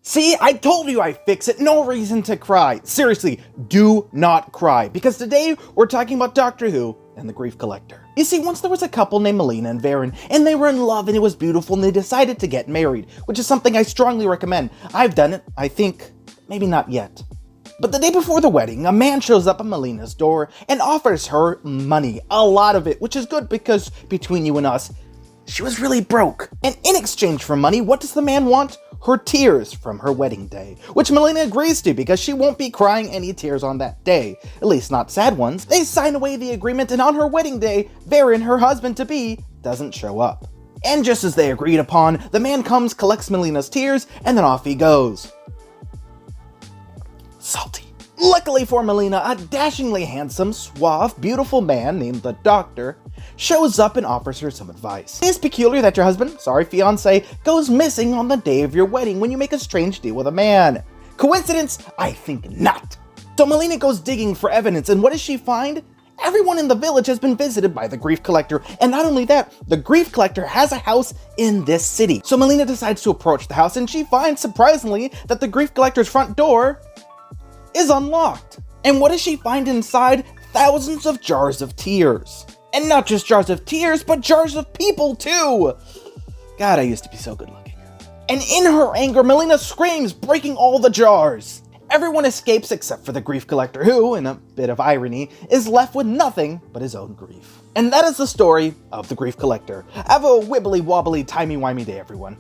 See, I told you I'd fix it. No reason to cry. Seriously, do not cry. Because today we're talking about Doctor Who and the Grief Collector. You see, once there was a couple named Melina and Varen, and they were in love and it was beautiful and they decided to get married, which is something I strongly recommend. I've done it, I think. Maybe not yet. But the day before the wedding, a man shows up at Melina's door and offers her money. A lot of it, which is good because between you and us, she was really broke. And in exchange for money, what does the man want? Her tears from her wedding day, which Melina agrees to because she won't be crying any tears on that day, at least not sad ones. They sign away the agreement, and on her wedding day, Varen, her husband-to-be, doesn't show up. And just as they agreed upon, the man comes, collects Melina's tears, and then off he goes. Salty. Luckily for Melina, a dashingly handsome, suave, beautiful man named the Doctor shows up and offers her some advice. It is peculiar that your husband, fiancé, goes missing on the day of your wedding when you make a strange deal with a man. Coincidence? I think not. So Melina goes digging for evidence, and what does she find? Everyone in the village has been visited by the Grief Collector, and not only that, the Grief Collector has a house in this city. So Melina decides to approach the house, and she finds, surprisingly, that the Grief Collector's front door is unlocked. And what does she find inside? Thousands of jars of tears. And not just jars of tears, but jars of people too! God, I used to be so good looking. And in her anger, Melina screams, breaking all the jars. Everyone escapes except for the Grief Collector who, in a bit of irony, is left with nothing but his own grief. And that is the story of the Grief Collector. Have a wibbly wobbly timey-wimey day, everyone.